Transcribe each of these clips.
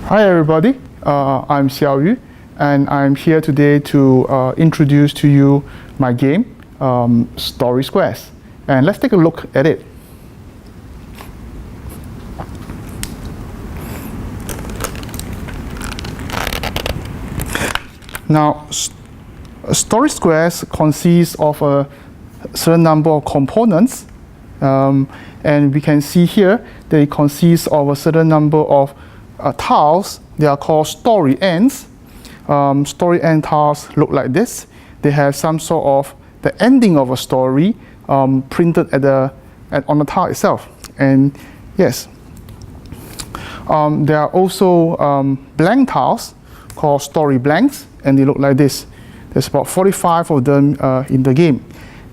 Hi everybody, I'm Xiao Yu, and I'm here today to introduce to you my game, Story Squares. And let's take a look at it. Now, Story Squares consists of a certain number of components, and we can see here that it consists of a certain number of tiles. They are called story ends. Story end tiles look like this. They have some sort of the ending of a story printed on the tile itself. And yes, there are also blank tiles called story blanks, and they look like this. There's about 45 of them in the game.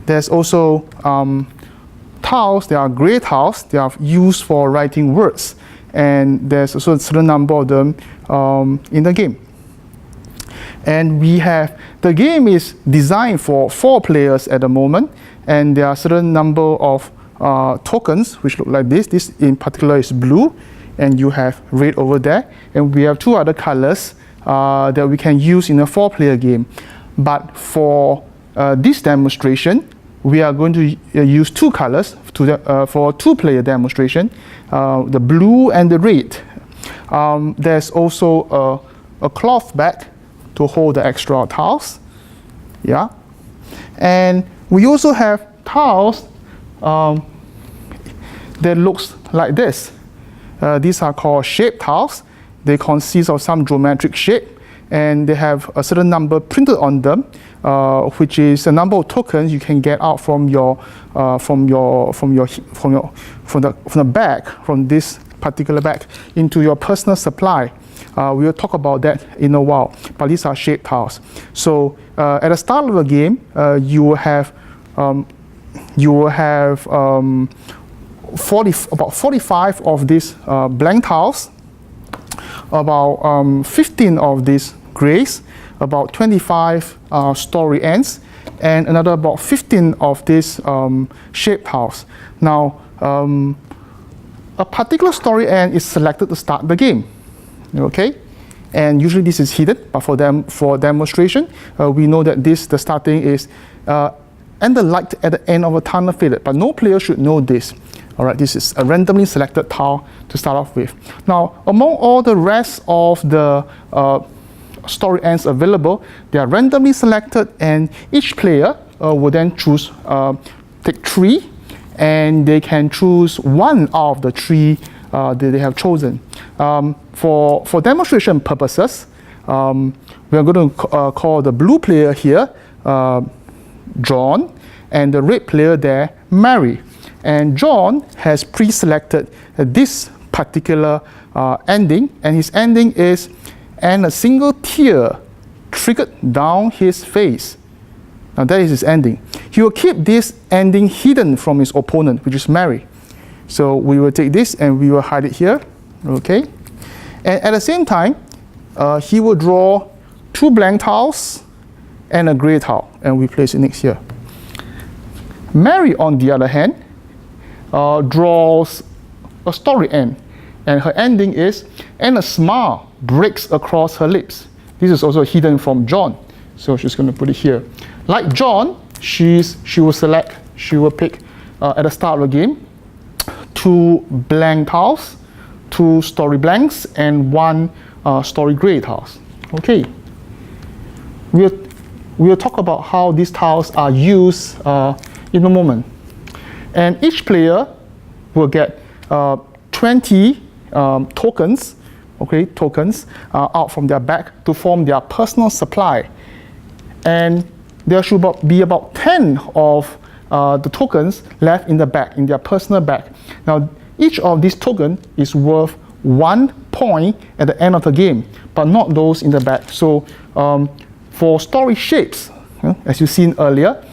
There's also tiles. There are gray tiles. They are used for writing words, and there's also a certain number of them in the game. And the game is designed for 4 players at the moment, and there are a certain number of tokens which look like this. This in particular is blue, and you have red over there, and we have 2 other colors that we can use in a 4-player game. But for this demonstration, we are going to use 2 colors for a 2-player demonstration, the blue and the red. There's also a cloth bag to hold the extra tiles. Yeah. And we also have tiles that looks like this. These are called shape tiles. They consist of some geometric shape, and they have a certain number printed on them, which is a number of tokens you can get out from the bag, from this particular bag, into your personal supply. We will talk about that in a while, but these are shape tiles. So at the start of the game, you will have about 45 of these blank tiles, about 15 of these grays, about 25 story ends, and another about 15 of these shape tiles. Now, a particular story end is selected to start the game. Okay, and usually this is hidden, but for demonstration, we know that the starting is and the light at the end of a tunnel faded, but no player should know this. All right, this is a randomly selected tile to start off with. Now, among all the rest of the story ends available, they are randomly selected, and each player will then choose, take 3, and they can choose 1 out of the 3 that they have chosen. For demonstration purposes, we are going to call the blue player here John, and the red player there Mary. And John has pre-selected this particular ending, and his ending is, and a single tear trickled down his face. Now that is his ending. He will keep this ending hidden from his opponent, which is Mary. So we will take this and we will hide it here, okay? And at the same time, he will draw 2 blank tiles and a gray tile, and we place it next here. Mary, on the other hand, draws a story end, and her ending is, and a smile breaks across her lips. This is also hidden from John, so she's going to put it here. Like John, she will pick at the start of the game 2 blank tiles, 2 story blanks, and 1 story gray tiles. Okay. We'll talk about how these tiles are used in a moment. And each player will get 20 tokens, okay, out from their bag to form their personal supply. And there should be about 10 of the tokens left in the bag, in their personal bag. Now, each of these tokens is worth 1 point at the end of the game, but not those in the bag. So for story shapes, as you've seen earlier,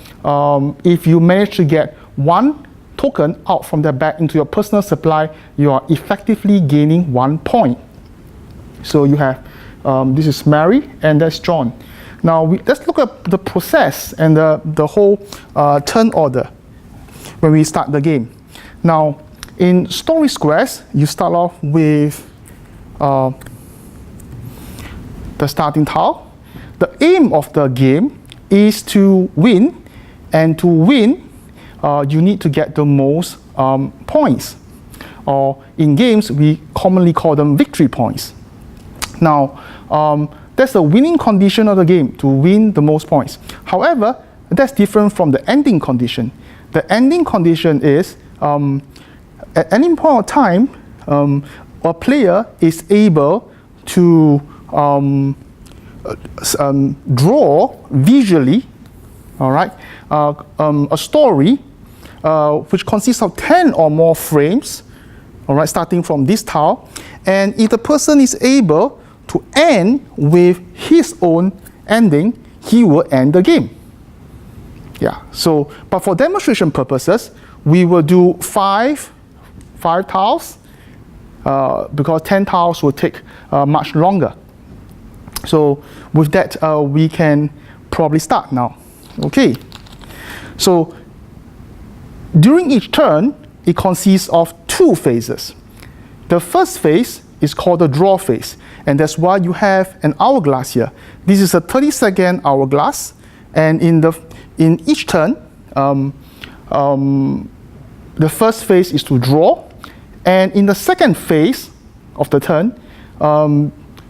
if you manage to get 1 token out from their bag into your personal supply, you are effectively gaining 1 point. So you have, this is Mary, and that's John. Now let's look at the process and the whole turn order when we start the game. Now in Story Squares, you start off with the starting tile. The aim of the game is to win, and to win, you need to get the most points. Or in games, we commonly call them victory points. Now, that's the winning condition of the game, to win the most points. However, that's different from the ending condition. The ending condition is, at any point of time, a player is able to draw visually, all right, a story which consists of 10 or more frames, all right, starting from this tile. And if the person is able to end with his own ending, he will end the game. Yeah, so, but for demonstration purposes, we will do five tiles, because 10 tiles will take much longer. So with that, we can probably start now. Okay, so during each turn, it consists of 2 phases. The first phase is called the draw phase, and that's why you have an hourglass here. This is a 30-second hourglass, and in each turn, the first phase is to draw, and in the second phase of the turn,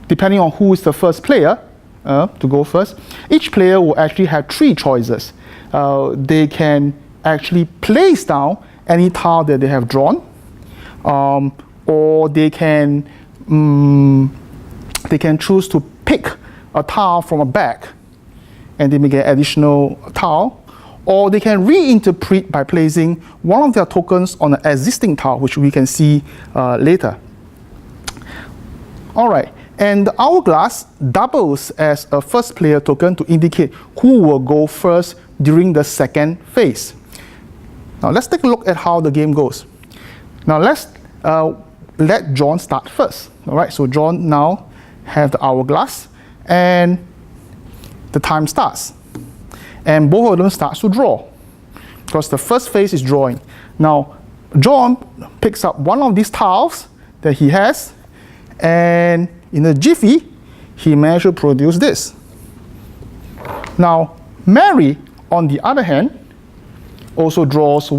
depending on who is the first player to go first, each player will actually have 3 choices. They can actually place down any tile that they have drawn, or they can choose to pick a tile from a bag, and they may get additional tile, or they can reinterpret by placing one of their tokens on an existing tile, which we can see later. All right, and the hourglass doubles as a first player token to indicate who will go first during the second phase. Now let's take a look at how the game goes. Now let's let John start first. All right, so John now have the hourglass, and the time starts. And both of them start to draw, because the first phase is drawing. Now, John picks up one of these tiles that he has, and in a jiffy, he managed to produce this. Now, Mary, on the other hand, also draws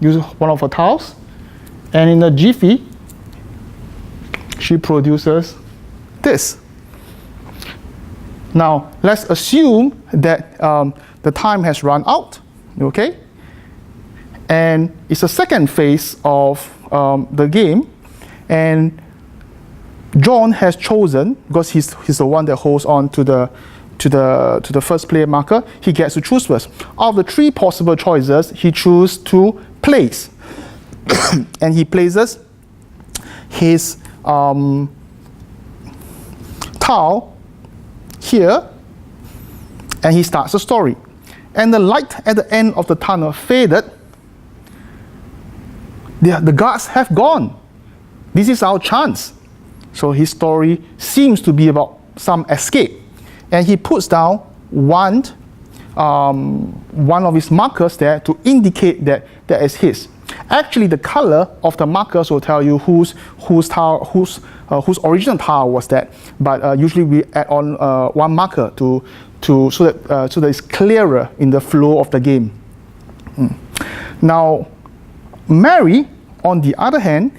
uses one of her tiles, and in a jiffy, she produces this. Now, let's assume that the time has run out, okay? And it's the second phase of the game, and John has chosen, because he's the one that holds on to the first player marker, he gets to choose first. Out of the 3 possible choices, he chooses to place. And he places his tile here, and he starts the story. And the light at the end of the tunnel faded. The guards have gone. This is our chance. So his story seems to be about some escape. And he puts down one of his markers there to indicate that that is his. Actually, the color of the markers will tell you whose original tile was that. But usually we add on one marker so that it's clearer in the flow of the game. Now, Mary, on the other hand,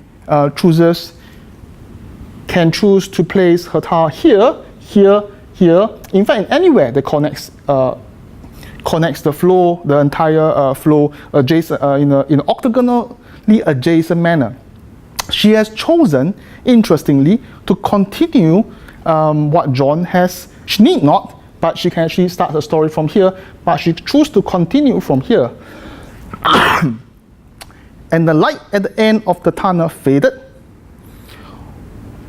can choose to place her tile here, here, here. In fact, anywhere that connects the flow, the entire flow, adjacent in an octagonally adjacent manner. She has chosen, interestingly, to continue what John has. She need not, but she can actually start the story from here, but she chooses to continue from here. And the light at the end of the tunnel faded,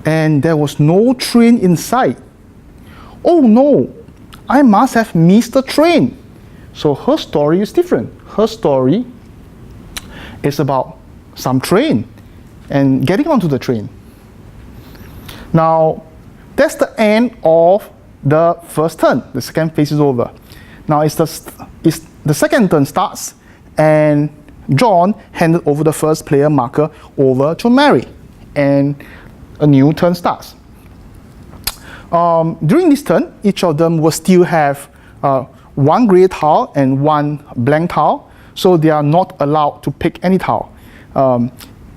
and there was no train in sight. Oh no, I must have missed the train. So her story is different. Her story is about some train and getting onto the train. Now, that's the end of the first turn. The second phase is over. Now, the second turn starts, and John handed over the first player marker over to Mary, and a new turn starts. During this turn, each of them will still have one gray tile and one blank tile, so they are not allowed to pick any tile.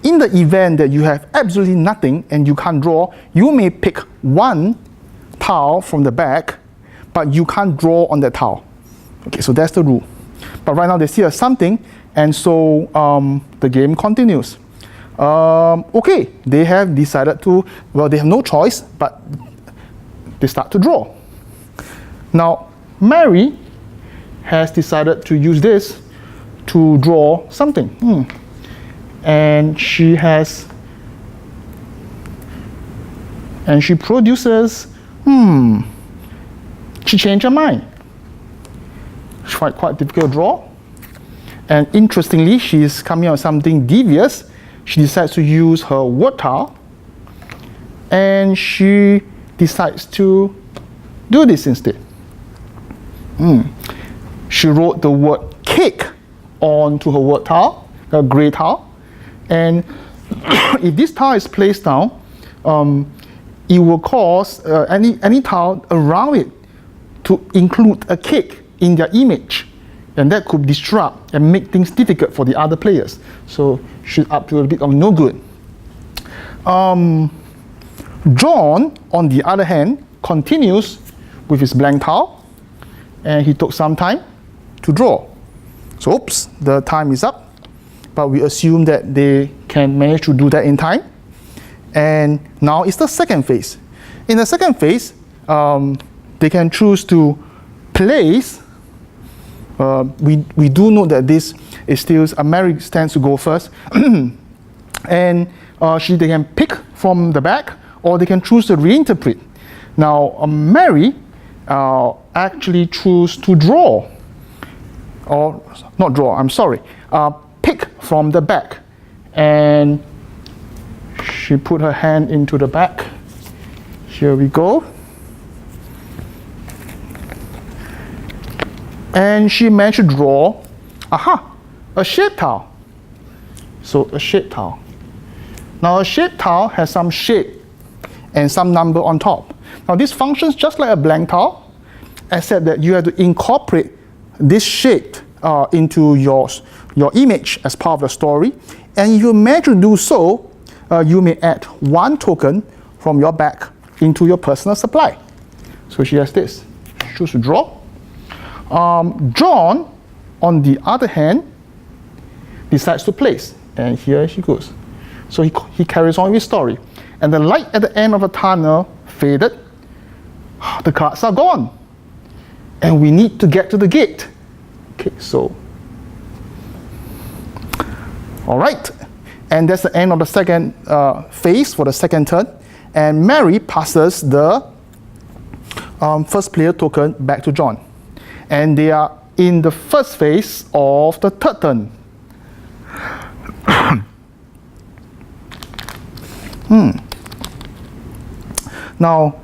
In the event that you have absolutely nothing and you can't draw, you may pick one tile from the back, but you can't draw on that tile. Okay, so that's the rule. But right now they still have something, and so the game continues. Okay, they have decided to, well, they have no choice, but they start to draw. Now, Mary has decided to use this to draw something. And she produces, she changed her mind. It's quite difficult to draw. And interestingly, she's coming out with something devious. She decides to use her word tile, and she decides to do this instead. She wrote the word cake onto her word tile, a gray tile, and if this tile is placed down, it will cause any tile around it to include a cake in their image, and that could disrupt and make things difficult for the other players. So she's up to a bit of no good. John, on the other hand, continues with his blank tile, and he took some time to draw. So oops, the time is up, but we assume that they can manage to do that in time. And now it's the second phase. In the second phase, they can choose to place. We do know that this is still, Mary stands to go first, and they can pick from the back, or they can choose to reinterpret. Now, Mary actually choose to draw, or not draw, I'm sorry, pick from the back. And she put her hand into the back. Here we go. And she managed to draw, a shape tile. So a shape tile. Now a shape tile has some shape and some number on top. Now this functions just like a blank tile, except that you have to incorporate this shape into your image as part of the story. And if you manage to do so, you may add one token from your back into your personal supply. So she has this. Choose to draw. John, on the other hand, decides to place, and here she goes. So he carries on with his story. And the light at the end of the tunnel faded. The cards are gone. And we need to get to the gate. Okay, so. All right. And that's the end of the second phase for the second turn. And Mary passes the first player token back to John. And they are in the first phase of the third turn. Now,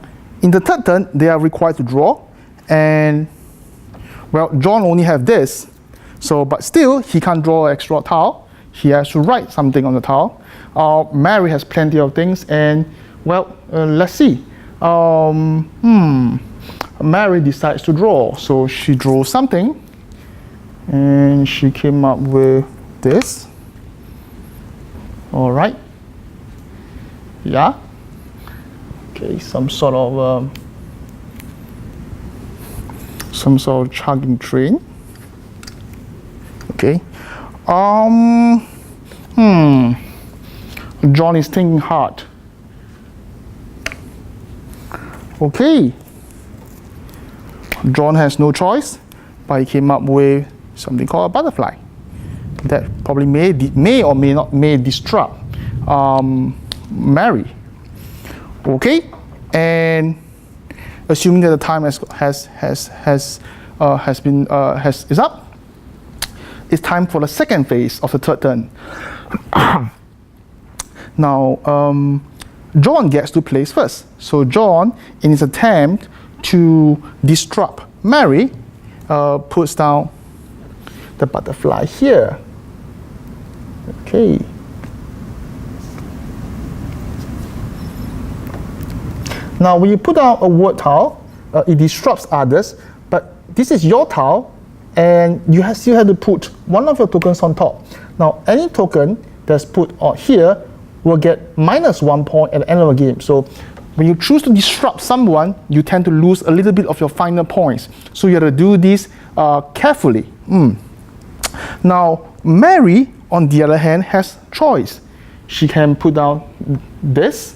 in the third turn, they are required to draw. And, well, John only have this. So, but still, he can't draw an extra tile. He has to write something on the tile. Mary has plenty of things. And, well, let's see. Mary decides to draw. So she draws something. And she came up with this. All right. Yeah. Okay, some sort of chugging train. Okay. John is thinking hard. Okay. John has no choice, but he came up with something called a butterfly. That probably may or may disrupt Mary. Okay, and assuming that the time is up, it's time for the second phase of the third turn. Now, John gets to place first. So John, in his attempt to disrupt Mary, puts down the butterfly here. Okay. Now, when you put down a word tile, it disrupts others, but this is your tile, and you still have to put one of your tokens on top. Now, any token that's put on here will get -1 point at the end of the game. So when you choose to disrupt someone, you tend to lose a little bit of your final points. So you have to do this carefully. Now, Mary, on the other hand, has choice. She can put down this,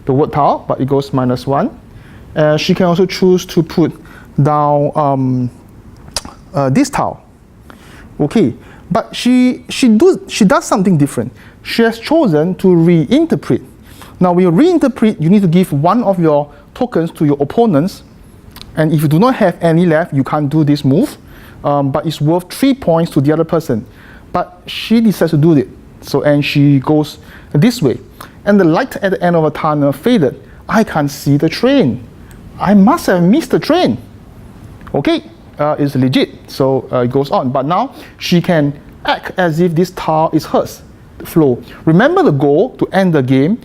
the word tile, but it goes -1. She can also choose to put down this tile. Okay, but she does something different. She has chosen to reinterpret. Now, when you reinterpret, you need to give one of your tokens to your opponents, and if you do not have any left, you can't do this move, but it's worth 3 points to the other person. But she decides to do it, and she goes this way. And the light at the end of the tunnel faded. I can't see the train. I must have missed the train. Okay, it's legit, so it goes on. But now she can act as if this tile is hers. Flow. Remember, the goal to end the game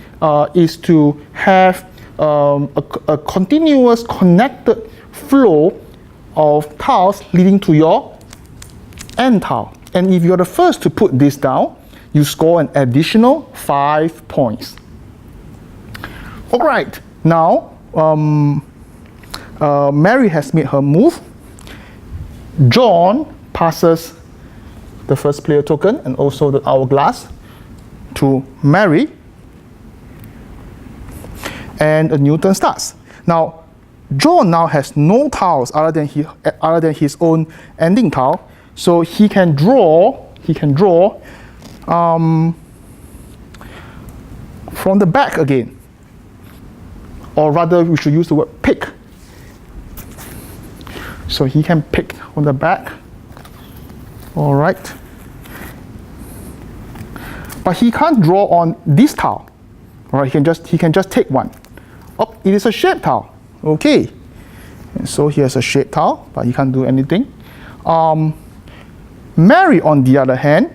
is to have a continuous connected flow of tiles leading to your end tile. And if you're the first to put this down, you score an additional 5 points. All right, now Mary has made her move. John passes the first player token and also the hourglass to Mary, and a new turn starts. Now, John now has no tiles other than his own ending tile, so he can draw from the back again, or rather, we should use the word pick. So he can pick from the back. All right. But he can't draw on this tile. All right, he can just take one. Oh, it is a shape tile. Okay. And so he has a shape tile, but he can't do anything. Mary, on the other hand,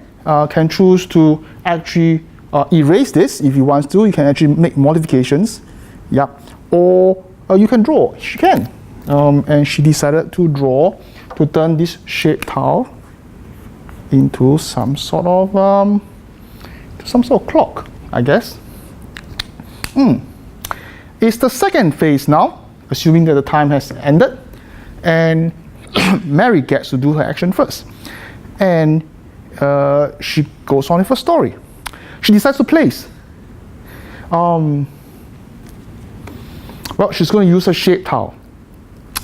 can choose to actually erase this if he wants to. You can actually make modifications. Yeah. Or you can draw. She can. And she decided to draw to turn this shape tile into some sort of clock, I guess. It's the second phase now, assuming that the time has ended, and Mary gets to do her action first. And she goes on with her story. She decides to place. Well, she's going to use a shape tile.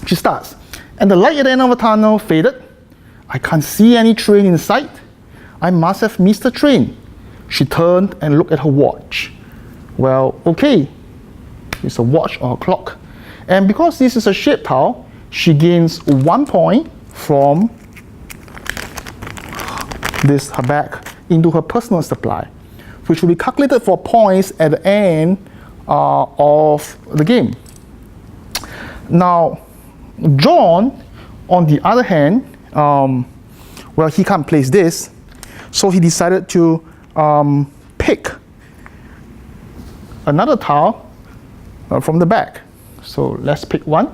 She starts, and the light at the end of the tunnel faded. I can't see any train in sight. I must have missed the train. She turned and looked at her watch. Well, okay, it's a watch or a clock. And because this is a shape tile, she gains 1 point from this, her bag, into her personal supply, which will be calculated for points at the end of the game. Now, John, on the other hand, well, he can't place this, so he decided to pick another tile from the back. So let's pick one,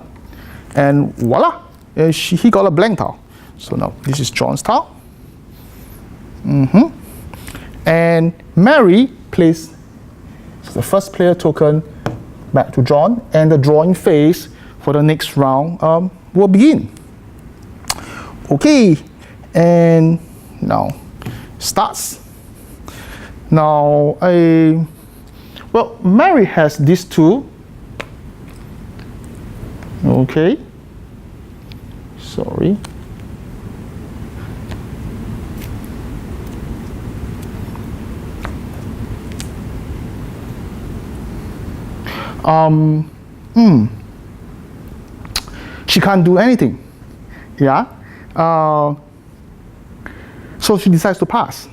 and voila, he got a blank tile. So now this is John's tile. And Mary placed the first player token back to John, and the drawing phase for the next round will begin. Okay, and now starts. Now, well, Mary has these two. Okay, sorry. She can't do anything. Yeah. So she decides to pass.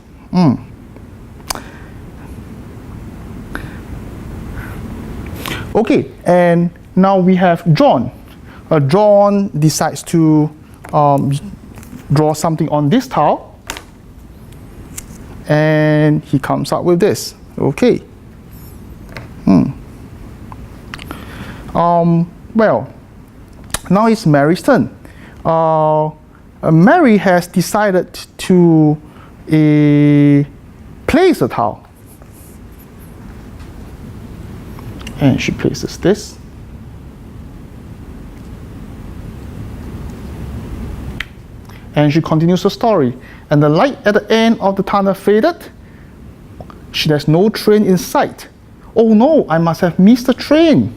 Okay, and now we have John. John decides to draw something on this tile, and he comes up with this. Okay. Well, now it's Mary's turn. Mary has decided to place a tile. And she places this. And she continues the story. And the light at the end of the tunnel faded. There's no train in sight. Oh no, I must have missed the train.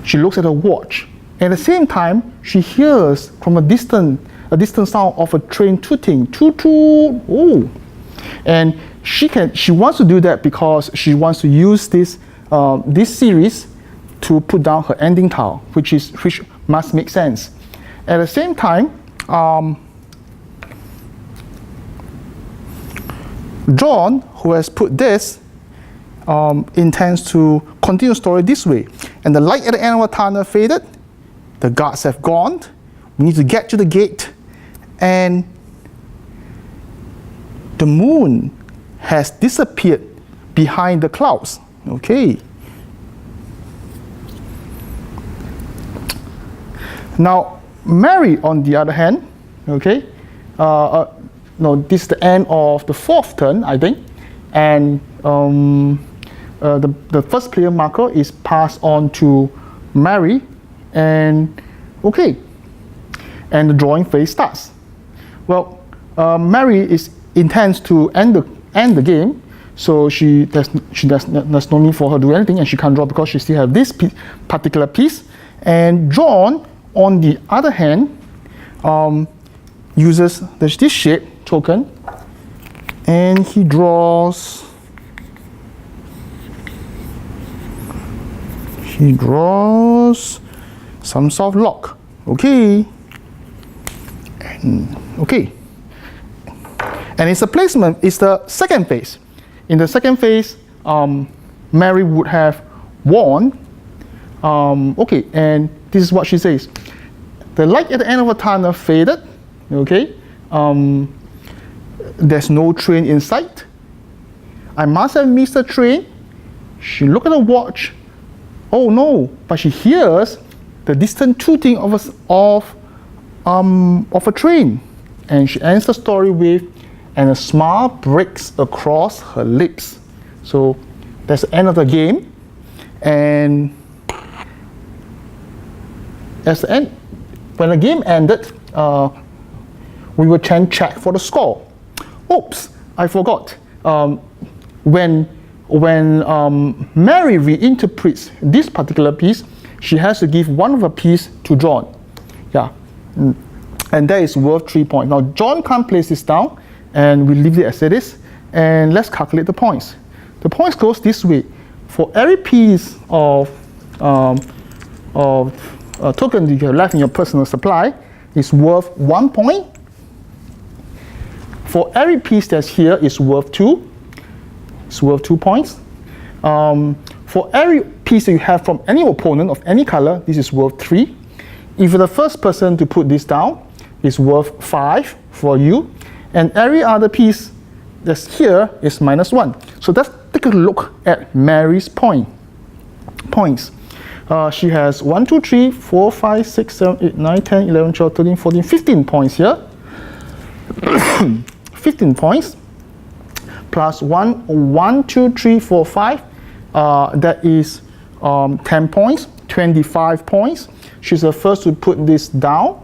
She looks at her watch. At the same time, she hears from a distant sound of a train tooting. Toot toot. Oh. And she wants to do that because she wants to use this series to put down her ending tile, which must make sense. At the same time, John, who has put this, intends to continue the story this way. And the light at the end of the tunnel faded. The guards have gone. We need to get to the gate. And the moon has disappeared behind the clouds. Okay. Now, Mary, on the other hand, okay, no, this is the end of the fourth turn, I think, and the first player marker is passed on to Mary, and okay, and the drawing phase starts. Well, Mary intends to end the game, so there's no need for her to do anything, and she can't draw because she still has this particular piece. And John, on the other hand, uses this shape token, and he draws some sort of lock. Okay. And okay. And its a placement is the second phase. In the second phase, Mary would have won. Okay, and this is what she says. The light at the end of the tunnel faded. Okay. There's no train in sight. I must have missed the train. She looked at the watch. Oh no, but she hears the distant tooting of a train. And she ends the story with, and a smile breaks across her lips. So that's the end of the game. And when the game ended, we will check for the score. Oops, I forgot. When Mary reinterprets this particular piece, she has to give one of the piece to John. Yeah, and that is worth 3 points. Now John can't place this down, and we leave it as it is. And let's calculate the points. The points goes this way. For every piece of token you have left in your personal supply, is worth 1 point. For every piece that's here is worth 2. It's worth 2 points. For every piece that you have from any opponent of any color, this is worth 3. If you're the first person to put this down, it's worth 5 for you. And every other piece that's here is -1. So let's take a look at Mary's points. She has 1, 2, 3, 4, 5, 6, 7, 8, 9, 10, 11, 12, 13, 14, 15 points here. 15 points plus 1, 2, 3, 4, 5. That is 10 points, 25 points. She's the first to put this down.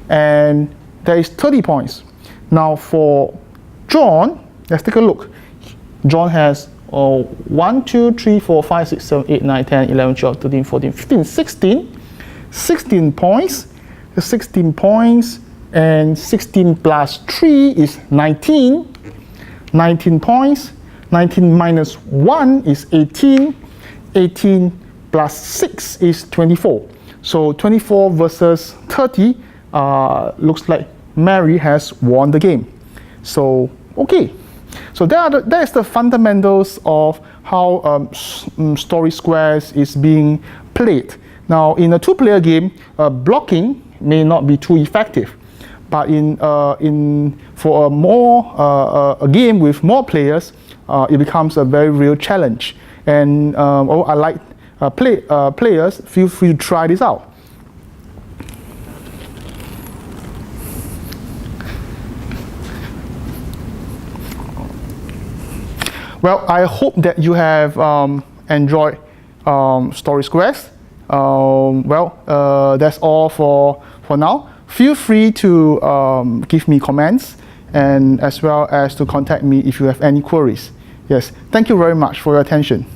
And that is 30 points. Now for John, let's take a look. John has 1, 2, 3, 4, 5, 6, 7, 8, 9, 10, 11, 12, 13, 14, 15, 16. 16 points. The 16 points and 16 plus 3 is 19. 19 points. 19 minus 1 is 18. 18 plus 6 is 24. So 24 versus 30 looks like Mary has won the game. So, okay. So that is the fundamentals of how Story Squares is being played. Now, in a two-player game, blocking may not be too effective, but for a game with more players, it becomes a very real challenge. And I like players, feel free to try this out. Well, I hope that you have enjoyed Story Squares. That's all for now. Feel free to give me comments and as well as to contact me if you have any queries. Yes, thank you very much for your attention.